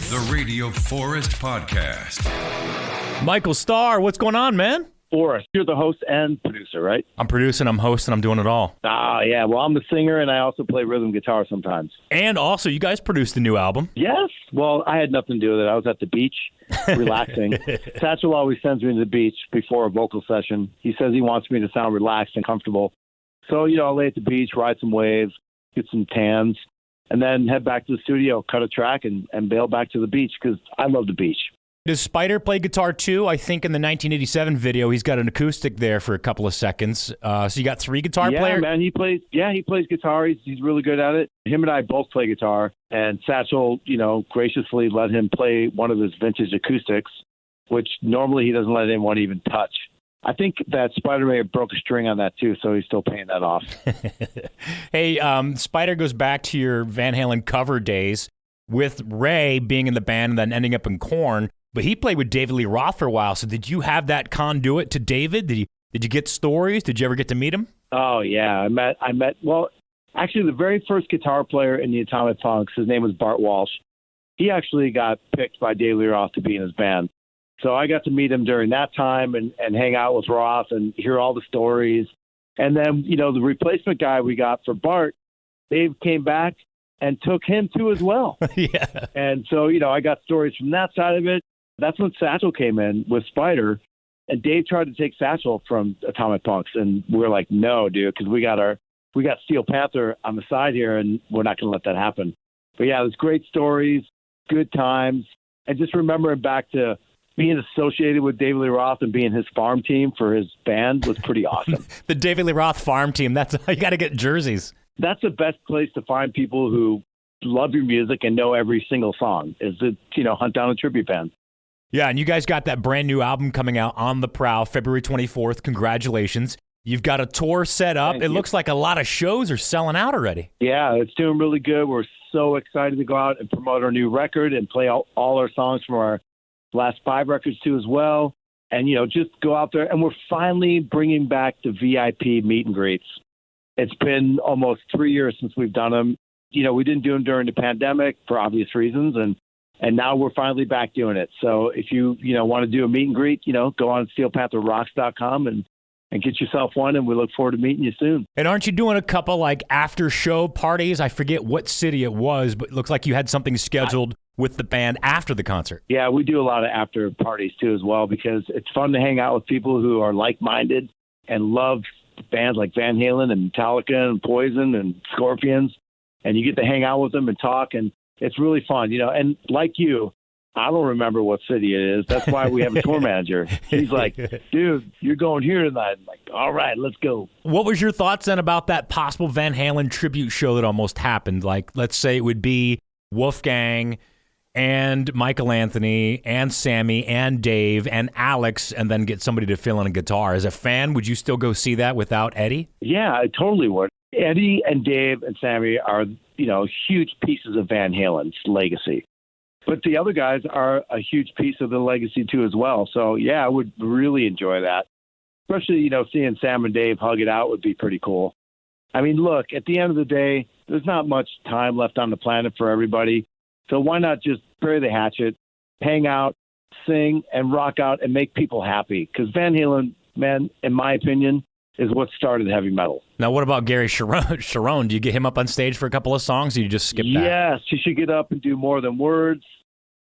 The Radio Forest Podcast. Michael Starr, what's going on, man? Forrest, you're the host and producer, right? I'm producing, I'm hosting, I'm doing it all. Yeah. Well, I'm the singer, and I also play rhythm guitar sometimes. And also, you guys produced a new album. Yes. Well, I had nothing to do with it. I was at the beach relaxing. Satchel always sends me to the beach before a vocal session. He says he wants me to sound relaxed and comfortable. So, I'll lay at the beach, ride some waves, get some tans, and then head back to the studio, cut a track, and bail back to the beach because I love the beach. Does Spider play guitar too? I think in the 1987 video, he's got an acoustic there for a couple of seconds. So you got three guitar players? Yeah, man, he plays guitar. He's really good at it. Him and I both play guitar, and Satchel, graciously let him play one of his vintage acoustics, which normally he doesn't let anyone even touch. I think that Spider may have broke a string on that too, so he's still paying that off. Hey, Spider goes back to your Van Halen cover days with Ray being in the band and then ending up in Korn. But he played with David Lee Roth for a while. So did you have that conduit to David? Did you get stories? Did you ever get to meet him? Oh yeah, I met. Well, actually, the very first guitar player in the Atomic Punks, his name was Bart Walsh. He actually got picked by David Lee Roth to be in his band. So I got to meet him during that time and hang out with Roth and hear all the stories. And then, the replacement guy we got for Bart, Dave came back and took him too as well. Yeah. And so, I got stories from that side of it. That's when Satchel came in with Spider. And Dave tried to take Satchel from Atomic Punks. And we were like, no, dude, because we got Steel Panther on the side here, and we're not going to let that happen. But yeah, it was great stories, good times. And just remembering back to being associated with David Lee Roth and being his farm team for his band was pretty awesome. The David Lee Roth farm team, you got to get jerseys. That's the best place to find people who love your music and know every single song is to, hunt down a tribute band. Yeah, and you guys got that brand new album coming out on the Prowl, February 24th. Congratulations. You've got a tour set up. It looks like a lot of shows are selling out already. Yeah, it's doing really good. We're so excited to go out and promote our new record and play all our songs from our last 5 records too as well. And, just go out there. And we're finally bringing back the VIP meet and greets. It's been almost 3 years since we've done them. We didn't do them during the pandemic for obvious reasons. And now we're finally back doing it. So if you want to do a meet and greet, go on steelpantherrocks.com and get yourself one. And we look forward to meeting you soon. And aren't you doing a couple after show parties? I forget what city it was, but it looks like you had something scheduled with the band after the concert. Yeah, we do a lot of after parties too as well, because it's fun to hang out with people who are like-minded and love bands like Van Halen and Metallica and Poison and Scorpions. And you get to hang out with them and talk, and it's really fun, And like you, I don't remember what city it is. That's why we have a tour manager. He's like, dude, you're going here tonight. I'm like, all right, let's go. What was your thoughts then about that possible Van Halen tribute show that almost happened? Like, let's say it would be Wolfgang and Michael Anthony and Sammy and Dave and Alex, and then get somebody to fill in a guitar. As a fan, would you still go see that without Eddie? Yeah, I totally would. Eddie and Dave and Sammy are, huge pieces of Van Halen's legacy. But the other guys are a huge piece of the legacy too as well. So, yeah, I would really enjoy that. Especially, seeing Sam and Dave hug it out would be pretty cool. I mean, look, at the end of the day, there's not much time left on the planet for everybody. So why not just bury the hatchet, hang out, sing, and rock out and make people happy? Because Van Halen, man, in my opinion, is what started heavy metal. Now, what about Gary Sharon? Do you get him up on stage for a couple of songs, or you just skip that? Yes, he should get up and do More Than Words.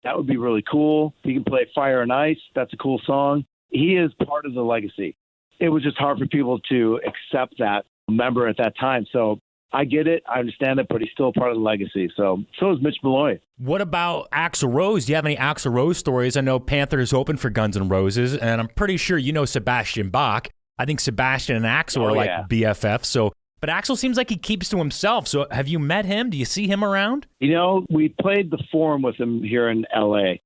That would be really cool. He can play Fire and Ice. That's a cool song. He is part of the legacy. It was just hard for people to accept that member at that time. So I get it. I understand it, but he's still part of the legacy. So is Mitch Malloy. What about Axl Rose? Do you have any Axl Rose stories? I know Panther is open for Guns N' Roses, and I'm pretty sure you know Sebastian Bach. I think Sebastian and Axl are like BFFs. But Axl seems like he keeps to himself. So have you met him? Do you see him around? We played the Forum with him here in L.A.,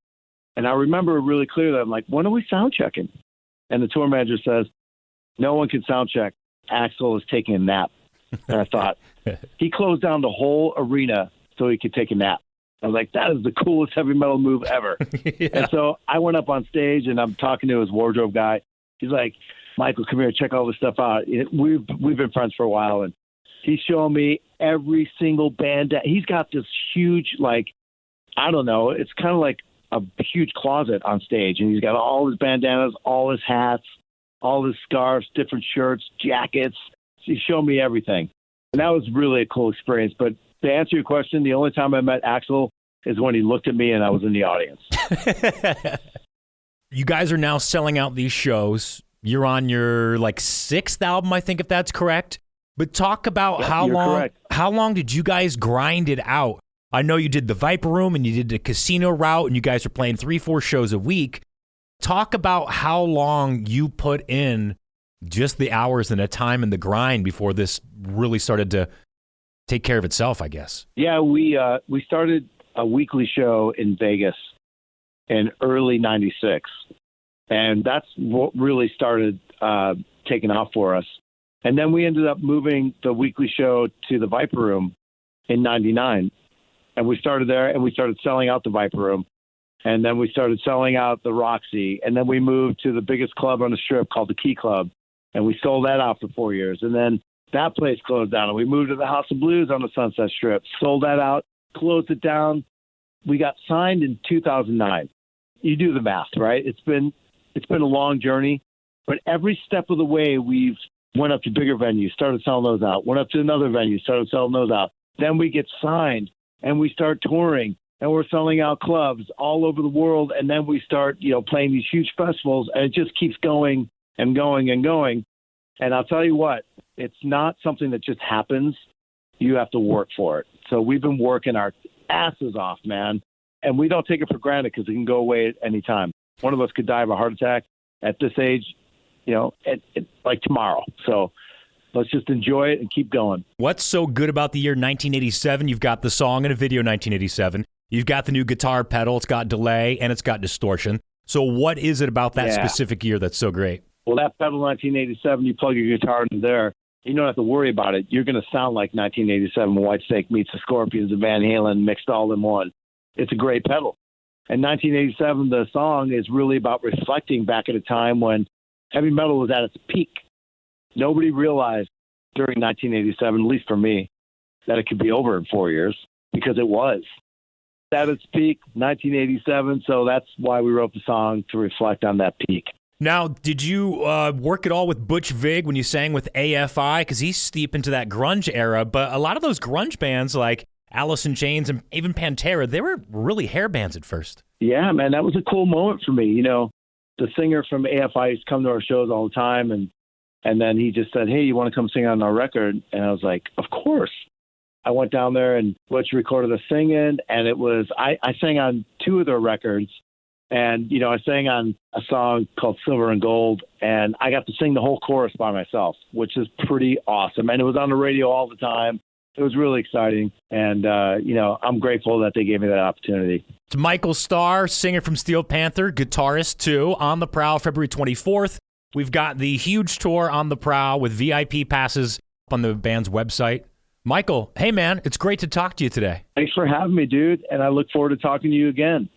and I remember really clearly, I'm like, when are we sound checking? And the tour manager says, no one can sound check. Axl is taking a nap. And I thought, he closed down the whole arena so he could take a nap. I was like, that is the coolest heavy metal move ever. Yeah. And so I went up on stage, and I'm talking to his wardrobe guy. He's like, Michael, come here, check all this stuff out. We've been friends for a while, and he's showing me every single band. He's got this huge, I don't know, it's kind of like a huge closet on stage, and he's got all his bandanas, all his hats, all his scarves, different shirts, jackets. He showed me everything. And that was really a cool experience. But to answer your question, the only time I met Axl is when he looked at me and I was in the audience. You guys are now selling out these shows. You're on your sixth album, I think, if that's correct. But talk about how long did you guys grind it out? I know you did the Viper Room and you did the casino route and you guys are playing 3-4 shows a week. Talk about how long you put in just the hours and the time and the grind before this really started to take care of itself, I guess. Yeah, we started a weekly show in Vegas in early '96, and that's what really started taking off for us. And then we ended up moving the weekly show to the Viper Room in '99, and we started there, and we started selling out the Viper Room, and then we started selling out the Roxy, and then we moved to the biggest club on the Strip called the Key Club, and we sold that out for 4 years, and then that place closed down, and we moved to the House of Blues on the Sunset Strip, sold that out, closed it down. We got signed in 2009. You do the math, right? It's been a long journey, but every step of the way we've went up to bigger venues, started selling those out, went up to another venue, started selling those out. Then we get signed and we start touring and we're selling out clubs all over the world. And then we start, playing these huge festivals, and it just keeps going and going and going. And I'll tell you what, it's not something that just happens. You have to work for it. So we've been working our asses off, man. And we don't take it for granted because it can go away at any time. One of us could die of a heart attack at this age, like tomorrow. So let's just enjoy it and keep going. What's so good about the year 1987? You've got the song and a video 1987. You've got the new guitar pedal. It's got delay and it's got distortion. So what is it about that specific year that's so great? Well, that pedal 1987, you plug your guitar into there, you don't have to worry about it. You're going to sound like 1987 Whitesnake meets the Scorpions and Van Halen mixed all in one. It's a great pedal. And 1987, the song is really about reflecting back at a time when heavy metal was at its peak. Nobody realized during 1987, at least for me, that it could be over in 4 years, because it was. At its peak, 1987, so that's why we wrote the song, to reflect on that peak. Now, did you work at all with Butch Vig when you sang with AFI? Because he's steep into that grunge era, but a lot of those grunge bands like Alice in Chains and even Pantera, they were really hair bands at first. Yeah, man, that was a cool moment for me. The singer from AFI used to come to our shows all the time, and then he just said, "Hey, you want to come sing on our record?" And I was like, "Of course." I went down there and Butch recorded a singing, and it was I sang on 2 of their records, and I sang on a song called Silver and Gold, and I got to sing the whole chorus by myself, which is pretty awesome. And it was on the radio all the time. It was really exciting, and I'm grateful that they gave me that opportunity. It's Michael Starr, singer from Steel Panther, guitarist too, on the Prowl February 24th. We've got the huge tour on the Prowl with VIP passes on the band's website. Michael, hey man, it's great to talk to you today. Thanks for having me, dude, and I look forward to talking to you again.